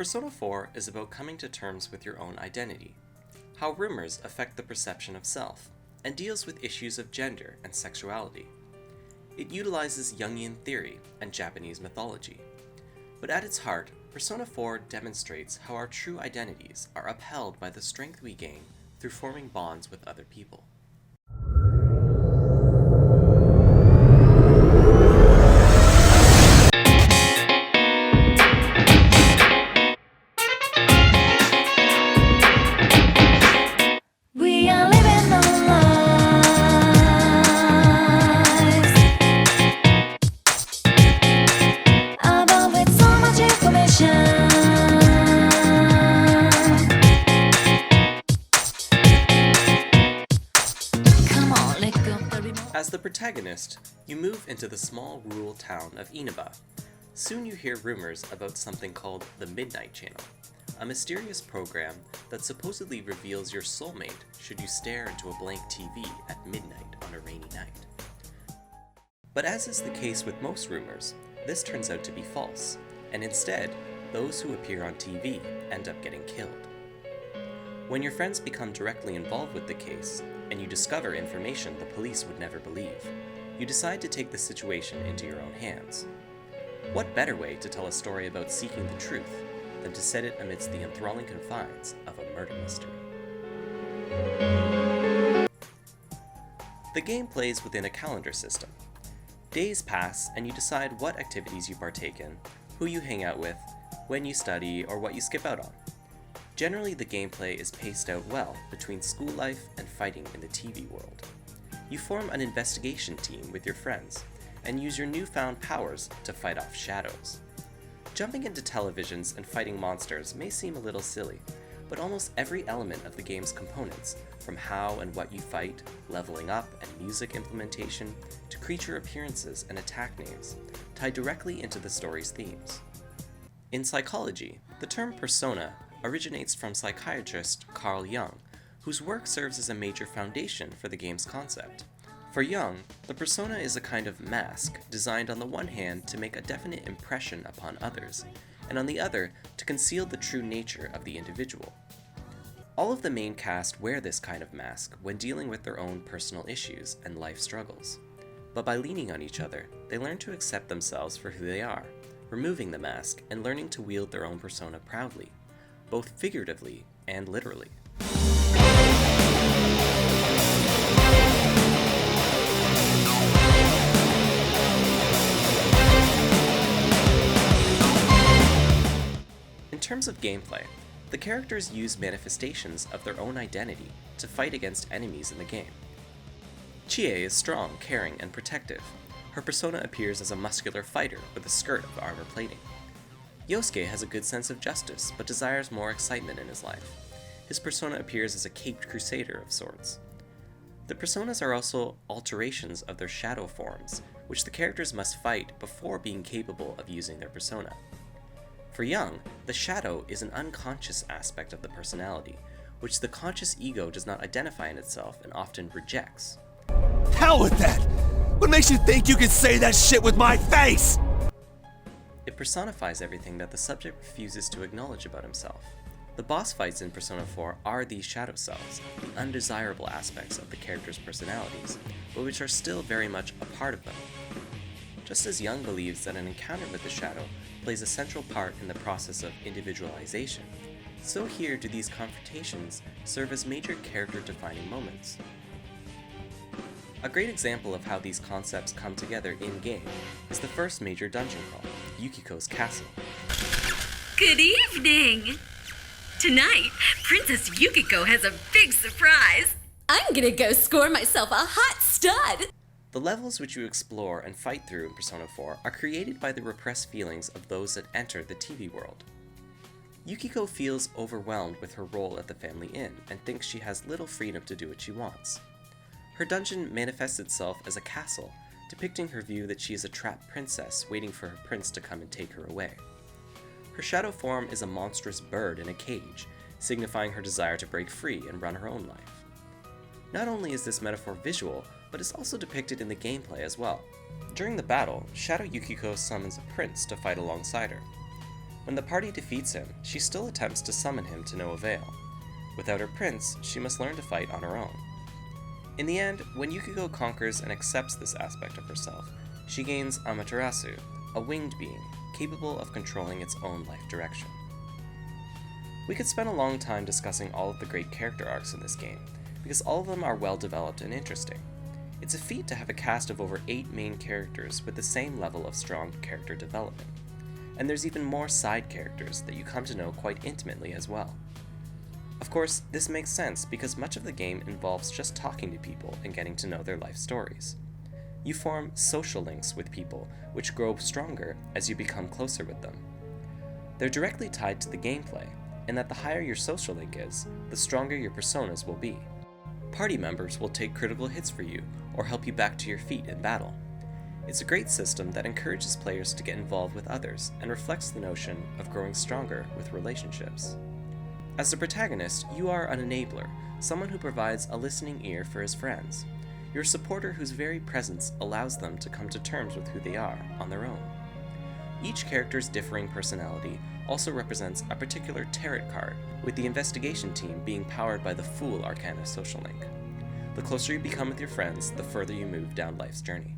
Persona 4 is about coming to terms with your own identity, how rumors affect the perception of self, and deals with issues of gender and sexuality. It utilizes Jungian theory and Japanese mythology. But at its heart, Persona 4 demonstrates how our true identities are upheld by the strength we gain through forming bonds with other people. We are living our lives above with so much information. Come on, let go of the remote. As the protagonist, you move into the small rural town of Inaba. Soon you hear rumors about something called the Midnight Channel, a mysterious program that supposedly reveals your soulmate should you stare into a blank TV at midnight on a rainy night. But as is the case with most rumors, this turns out to be false, and instead, those who appear on TV end up getting killed. When your friends become directly involved with the case, and you discover information the police would never believe, you decide to take the situation into your own hands. What better way to tell a story about seeking the truth than to set it amidst the enthralling confines of a murder mystery? The game plays within a calendar system. Days pass and you decide what activities you partake in, who you hang out with, when you study, or what you skip out on. Generally, the gameplay is paced out well between school life and fighting in the TV world. You form an investigation team with your friends and use your newfound powers to fight off shadows. Jumping into televisions and fighting monsters may seem a little silly, but almost every element of the game's components, from how and what you fight, leveling up and music implementation, to creature appearances and attack names, tie directly into the story's themes. In psychology, the term persona originates from psychiatrist Carl Jung, whose work serves as a major foundation for the game's concept. For Jung, the persona is a kind of mask designed on the one hand to make a definite impression upon others, and on the other to conceal the true nature of the individual. All of the main cast wear this kind of mask when dealing with their own personal issues and life struggles. But by leaning on each other, they learn to accept themselves for who they are, removing the mask and learning to wield their own persona proudly, both figuratively and literally. In terms of gameplay, the characters use manifestations of their own identity to fight against enemies in the game. Chie is strong, caring, and protective. Her persona appears as a muscular fighter with a skirt of armor plating. Yosuke has a good sense of justice, but desires more excitement in his life. His persona appears as a caped crusader of sorts. The personas are also alterations of their shadow forms, which the characters must fight before being capable of using their persona. For Jung, the shadow is an unconscious aspect of the personality, which the conscious ego does not identify in itself and often rejects. Hell with that! What makes you think you can say that shit with my face? It personifies everything that the subject refuses to acknowledge about himself. The boss fights in Persona 4 are these shadow selves, the undesirable aspects of the characters' personalities, but which are still very much a part of them. Just as Jung believes that an encounter with the shadow plays a central part in the process of individualization, so here do these confrontations serve as major character-defining moments. A great example of how these concepts come together in-game is the first major dungeon crawl, Yukiko's Castle. Good evening! Tonight, Princess Yukiko has a big surprise. I'm gonna go score myself a hot stud! The levels which you explore and fight through in Persona 4 are created by the repressed feelings of those that enter the TV world. Yukiko feels overwhelmed with her role at the family inn and thinks she has little freedom to do what she wants. Her dungeon manifests itself as a castle, depicting her view that she is a trapped princess waiting for her prince to come and take her away. Her shadow form is a monstrous bird in a cage, signifying her desire to break free and run her own life. Not only is this metaphor visual, but is also depicted in the gameplay as well. During the battle, Shadow Yukiko summons a prince to fight alongside her. When the party defeats him, she still attempts to summon him to no avail. Without her prince, she must learn to fight on her own. In the end, when Yukiko conquers and accepts this aspect of herself, she gains Amaterasu, a winged being, capable of controlling its own life direction. We could spend a long time discussing all of the great character arcs in this game, because all of them are well developed and interesting. It's a feat to have a cast of over 8 main characters with the same level of strong character development. And there's even more side characters that you come to know quite intimately as well. Of course, this makes sense because much of the game involves just talking to people and getting to know their life stories. You form social links with people, which grow stronger as you become closer with them. They're directly tied to the gameplay, in that the higher your social link is, the stronger your personas will be. Party members will take critical hits for you, or help you back to your feet in battle. It's a great system that encourages players to get involved with others and reflects the notion of growing stronger with relationships. As the protagonist, you are an enabler, someone who provides a listening ear for his friends. You're a supporter whose very presence allows them to come to terms with who they are on their own. Each character's differing personality also represents a particular tarot card, with the investigation team being powered by the Fool Arcana social link. The closer you become with your friends, the further you move down life's journey.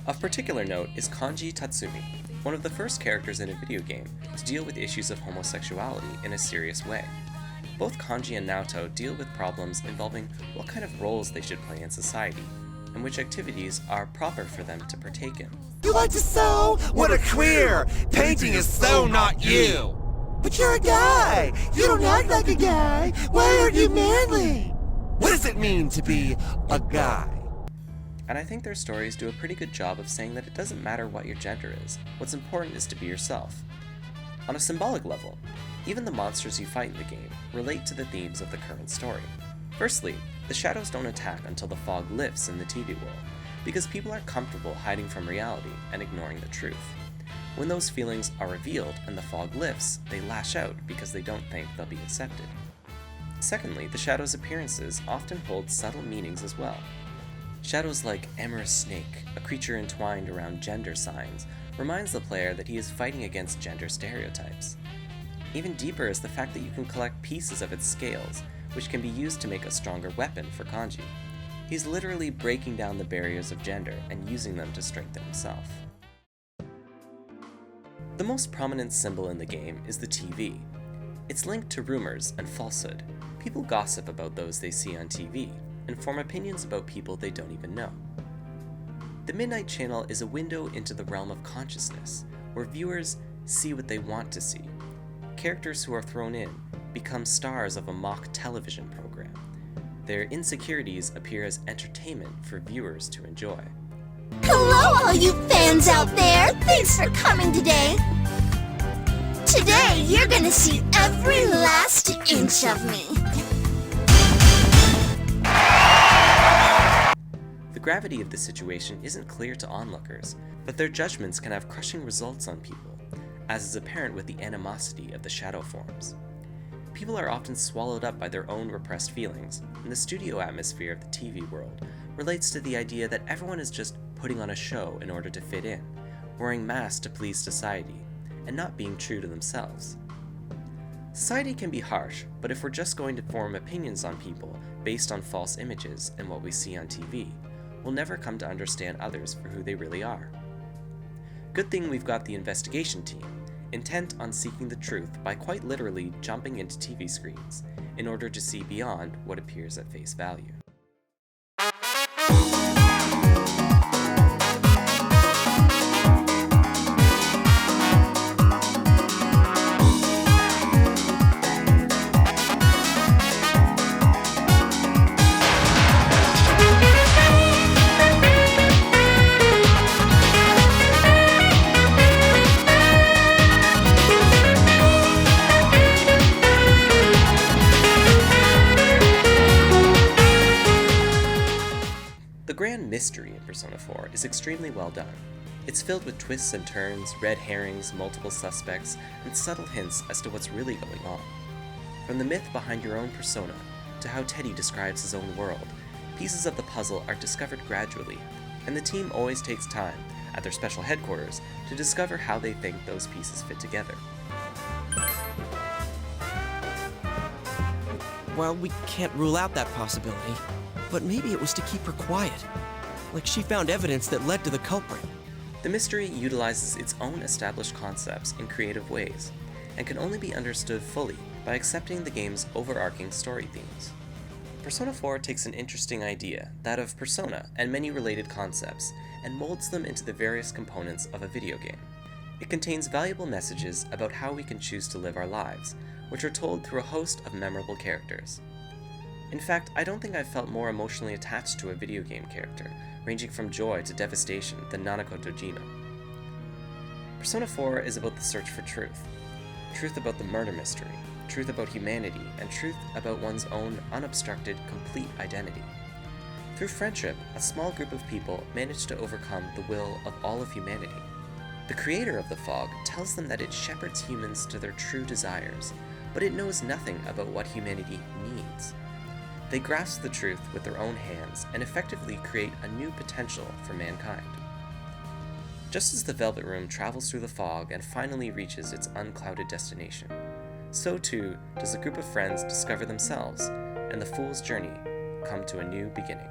Of particular note is Kanji Tatsumi, one of the first characters in a video game to deal with issues of homosexuality in a serious way. Both Kanji and Naoto deal with problems involving what kind of roles they should play in society, and which activities are proper for them to partake in. You like to sew? What a queer! Painting is so not you! But you're a guy! You don't act like a guy! Why aren't you manly? What does it mean to be a guy? And I think their stories do a pretty good job of saying that it doesn't matter what your gender is, what's important is to be yourself. On a symbolic level, even the monsters you fight in the game relate to the themes of the current story. Firstly, the shadows don't attack until the fog lifts in the TV world, because people are comfortable hiding from reality and ignoring the truth. When those feelings are revealed and the fog lifts, they lash out because they don't think they'll be accepted. Secondly, the shadows' appearances often hold subtle meanings as well. Shadows like Amorous Snake, a creature entwined around gender signs, reminds the player that he is fighting against gender stereotypes. Even deeper is the fact that you can collect pieces of its scales, which can be used to make a stronger weapon for Kanji. He's literally breaking down the barriers of gender and using them to strengthen himself. The most prominent symbol in the game is the TV. It's linked to rumors and falsehood. People gossip about those they see on TV, and form opinions about people they don't even know. The Midnight Channel is a window into the realm of consciousness, where viewers see what they want to see. Characters who are thrown in become stars of a mock television program. Their insecurities appear as entertainment for viewers to enjoy. Hello, all you fans out there! Thanks for coming today! Today, you're gonna see every last inch of me. The gravity of the situation isn't clear to onlookers, but their judgments can have crushing results on people, as is apparent with the animosity of the shadow forms. People are often swallowed up by their own repressed feelings, and the studio atmosphere of the TV world relates to the idea that everyone is just putting on a show in order to fit in, wearing masks to please society, and not being true to themselves. Society can be harsh, but if we're just going to form opinions on people based on false images and what we see on TV, we'll never come to understand others for who they really are. Good thing we've got the investigation team, intent on seeking the truth by quite literally jumping into TV screens in order to see beyond what appears at face value. The grand mystery in Persona 4 is extremely well done. It's filled with twists and turns, red herrings, multiple suspects, and subtle hints as to what's really going on. From the myth behind your own persona, to how Teddy describes his own world, pieces of the puzzle are discovered gradually, and the team always takes time, at their special headquarters, to discover how they think those pieces fit together. Well, we can't rule out that possibility, but maybe it was to keep her quiet. Like she found evidence that led to the culprit. The mystery utilizes its own established concepts in creative ways, and can only be understood fully by accepting the game's overarching story themes. Persona 4 takes an interesting idea, that of persona and many related concepts, and molds them into the various components of a video game. It contains valuable messages about how we can choose to live our lives, which are told through a host of memorable characters. In fact, I don't think I've felt more emotionally attached to a video game character, ranging from joy to devastation, than Nanako Dojima. Persona 4 is about the search for truth. Truth about the murder mystery, truth about humanity, and truth about one's own unobstructed, complete identity. Through friendship, a small group of people manage to overcome the will of all of humanity. The creator of the fog tells them that it shepherds humans to their true desires, but it knows nothing about what humanity needs. They grasp the truth with their own hands and effectively create a new potential for mankind. Just as the Velvet Room travels through the fog and finally reaches its unclouded destination, so too does a group of friends discover themselves, and the fool's journey come to a new beginning.